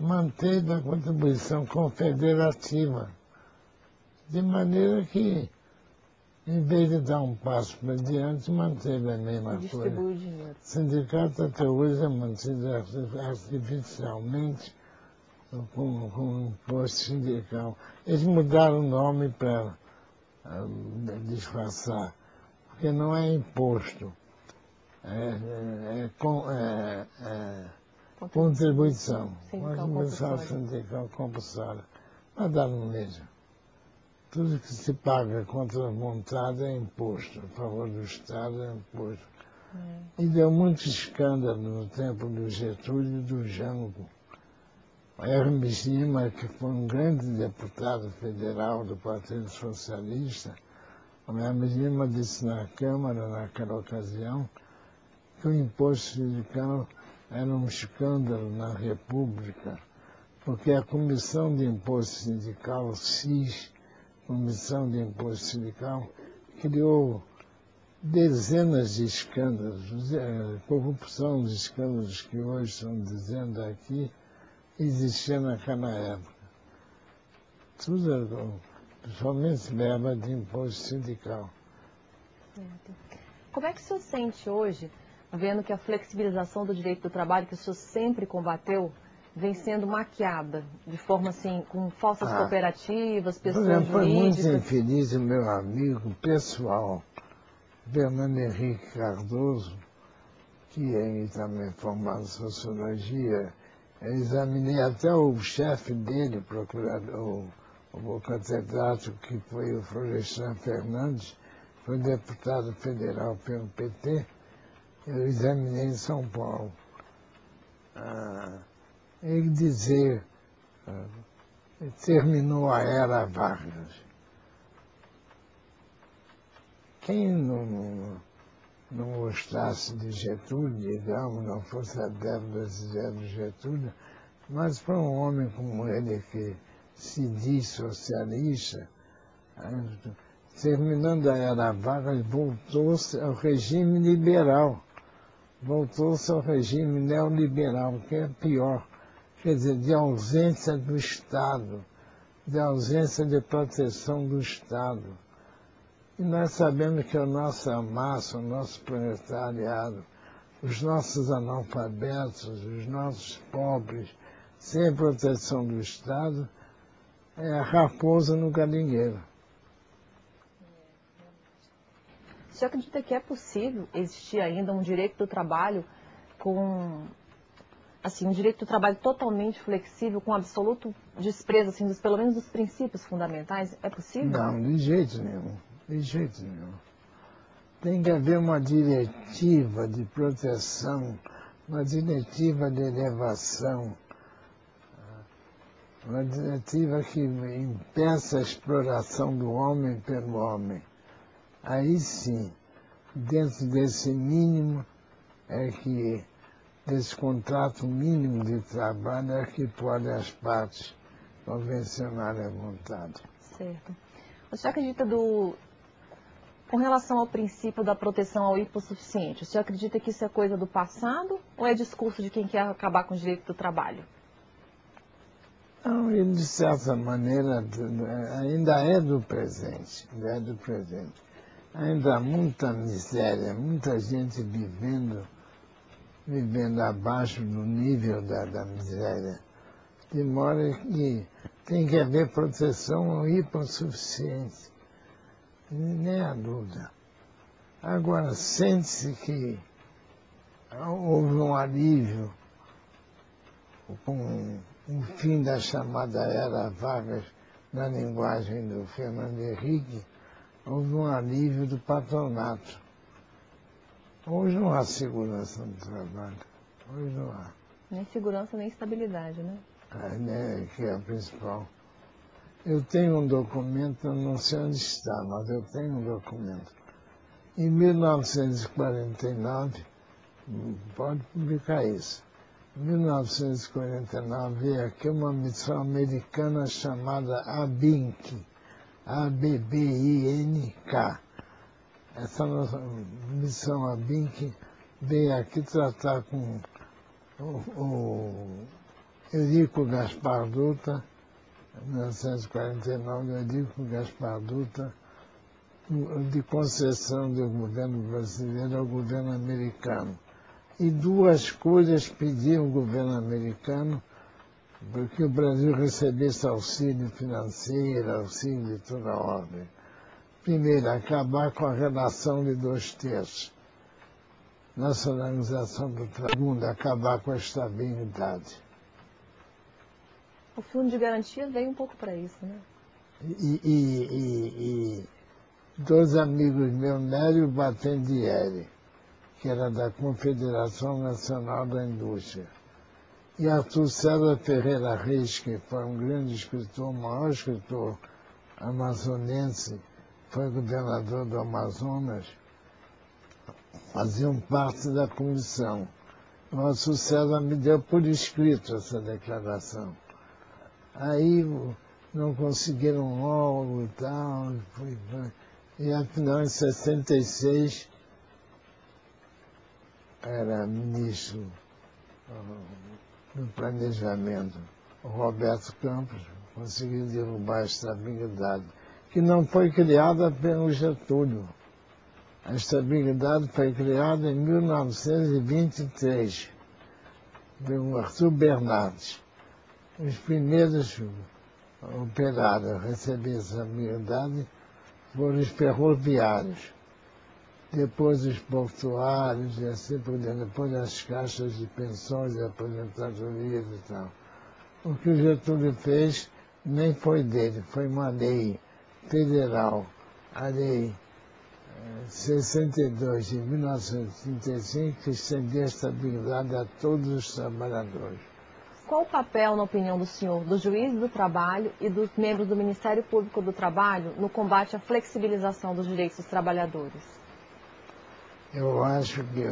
manteve a contribuição confederativa, de maneira que, em vez de dar um passo para diante, manteve a mesma coisa. Distribui o dinheiro. O sindicato até hoje é mantido artificialmente com imposto sindical. Eles mudaram o nome para disfarçar, porque não é imposto, é contribuição. Contribuição sindical compulsória. Mas dá no mesmo. Tudo que se paga contra a vontade é imposto, a favor do Estado é imposto. E deu muito escândalo no tempo do Getúlio e do Jango. Hermes Lima, que foi um grande deputado federal do Partido Socialista, o Hermes Lima disse na Câmara, naquela ocasião, que o imposto sindical era um escândalo na República, porque a Comissão de Imposto Sindical, CIS, Comissão de Imposto Sindical, criou dezenas de escândalos, corrupção de escândalos que hoje estão dizendo aqui, existia naquela época. Tudo, somente verba de imposto sindical. Certo. Como é que o senhor sente hoje, vendo que a flexibilização do direito do trabalho, que o senhor sempre combateu, vem sendo maquiada, de forma assim, com falsas cooperativas, pessoas jurídicas? Foi muito infeliz o meu amigo pessoal, Fernando Henrique Cardoso, que é também formado em sociologia. Eu examinei até o chefe dele, o procurador, o catedrático, que foi o Florestan Fernandes, foi deputado federal pelo PT. Eu examinei em São Paulo. Ele dizer, terminou a era Vargas. Quem não gostasse de Getúlio, digamos, não fosse adepto das ideias do Getúlio, mas para um homem como ele, que se diz socialista, terminando a era Vargas, voltou-se ao regime liberal, voltou-se ao regime neoliberal, que é pior, quer dizer, de ausência do Estado, de ausência de proteção do Estado. E nós sabemos que a nossa massa, o nosso proletariado, os nossos analfabetos, os nossos pobres, sem proteção do Estado, é a raposa no galinheiro. O senhor acredita que é possível existir ainda um direito do trabalho com, assim, um direito do trabalho totalmente flexível, com absoluto desprezo, assim, pelo menos dos princípios fundamentais? É possível? Não, de jeito nenhum. De jeito nenhum. Tem que haver uma diretiva de proteção, uma diretiva de elevação, uma diretiva que impeça a exploração do homem pelo homem. Aí sim, dentro desse mínimo, desse contrato mínimo de trabalho, é que podem as partes convencionarem a vontade. Certo. O senhor acredita com relação ao princípio da proteção ao hipossuficiente, o senhor acredita que isso é coisa do passado ou é discurso de quem quer acabar com o direito do trabalho? Não, ele, de certa maneira, ainda é do presente, Ainda há muita miséria, muita gente vivendo abaixo do nível da miséria. De modo que tem que haver proteção ao hipossuficiente. Nem há dúvida. Agora, sente-se que houve um alívio com o fim da chamada Era Vargas, na linguagem do Fernando Henrique, houve um alívio do patronato. Hoje não há segurança no trabalho. Hoje não há. Nem segurança, nem estabilidade, né? Que é o principal. Eu tenho um documento, não sei onde está, mas eu tenho um documento. Em 1949, pode publicar isso, em 1949 veio aqui uma missão americana chamada ABINC, ABBINK. Essa nossa missão ABINC veio aqui tratar com o Eurico Gaspar Dutra, em 1949, Eurico Gaspar Dutra, de concessão do governo brasileiro ao governo americano. E duas coisas pediam o governo americano porque o Brasil recebesse auxílio financeiro, auxílio de toda ordem. Primeiro, acabar com a relação de 2/3. Nacionalização do trabalho. Segundo, acabar com a estabilidade. O Fundo de Garantia veio um pouco para isso, né? E dois amigos meus, Nélio Batendieri, que era da Confederação Nacional da Indústria, e Arthur César Ferreira Reis, que foi um grande escritor, o maior escritor amazonense, foi governador do Amazonas, faziam parte da comissão. O Arthur César me deu por escrito essa declaração. Aí não conseguiram logo e tal, e afinal em 66 era ministro do planejamento, o Roberto Campos, conseguiu derrubar a estabilidade, que não foi criada pelo Getúlio. A estabilidade foi criada em 1923, pelo Arthur Bernardes. Os primeiros operários a receber essa estabilidade foram os ferroviários, depois os portuários e assim por diante, depois as caixas de pensões e aposentadorias e tal. O que o Getúlio fez nem foi dele, foi uma lei federal, a lei 62 de 1935, que estendia a estabilidade a todos os trabalhadores. Qual o papel, na opinião do senhor, dos juízes do trabalho e dos membros do Ministério Público do Trabalho no combate à flexibilização dos direitos dos trabalhadores? Eu acho que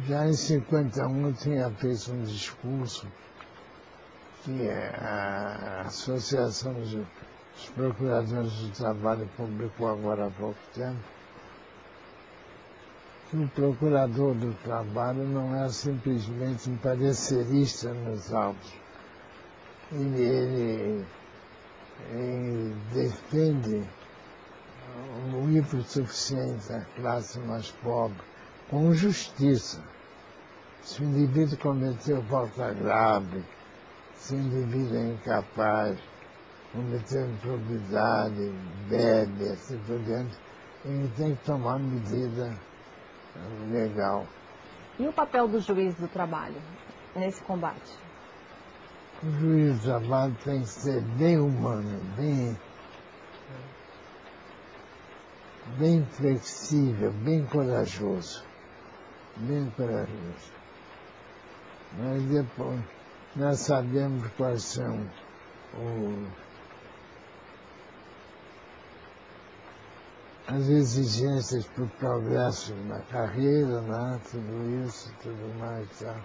já em 51 eu tinha feito um discurso que a Associação dos Procuradores do Trabalho publicou agora há pouco tempo, que o procurador do trabalho não é simplesmente um parecerista nos autos. Ele defende o hipossuficiente da classe mais pobre com justiça. Se o indivíduo cometeu falta grave, se o indivíduo é incapaz, cometeu improbidade, bebe, assim por diante, ele tem que tomar medida legal. E o papel do juiz do trabalho nesse combate? O juiz do trabalho tem que ser bem humano, bem flexível, bem corajoso. Bem corajoso. Mas depois nós sabemos quais são as exigências para o progresso na carreira, né? Tudo isso, tudo mais. Tá?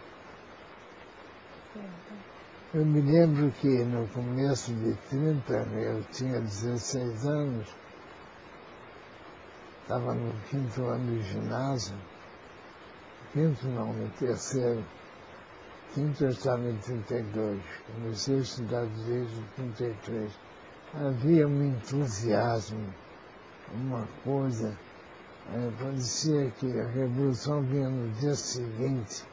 Eu me lembro que no começo de 30, eu tinha 16 anos, estava no 5º ano de ginásio, 5º não, no 3º. 5º eu estava em 32, comecei a estudar direito em 33. Havia um entusiasmo, uma coisa, parecia que a revolução vinha no dia seguinte.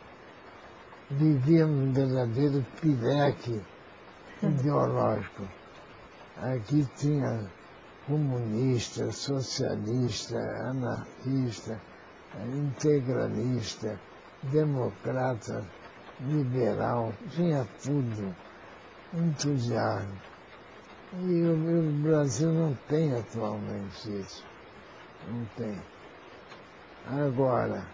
Vivíamos um verdadeiro pireque ideológico. Aqui tinha comunista, socialista, anarquista, integralista, democrata, liberal, tinha tudo, entusiasmo. E o Brasil não tem atualmente isso. Não tem. Agora,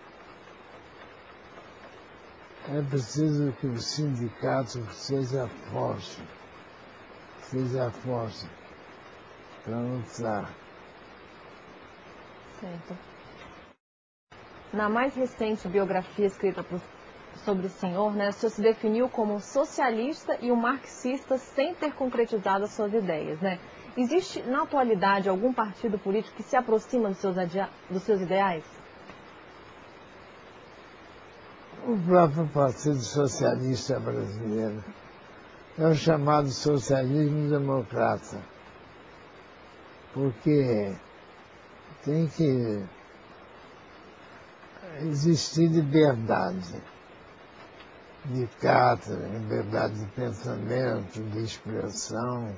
é preciso que o sindicato seja forte para lutar. Certo. Na mais recente biografia escrita sobre o senhor, né, o senhor se definiu como um socialista e um marxista sem ter concretizado as suas ideias, né? Existe, na atualidade, algum partido político que se aproxima dos seus ideais? O próprio Partido Socialista Brasileiro é o chamado socialismo democrata, porque tem que existir liberdade de cátedra, liberdade de pensamento, de expressão,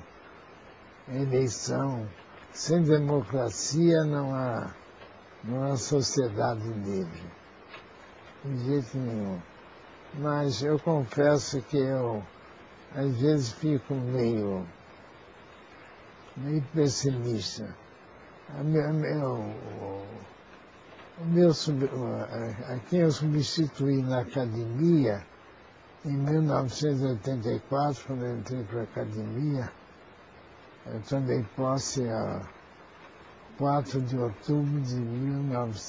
eleição. Sem democracia não há sociedade livre, de jeito nenhum. Mas eu confesso que eu, às vezes, fico meio pessimista. A quem eu substituí na academia, em 1984, quando eu entrei para a academia, eu tomei posse a 4 de outubro de 1984.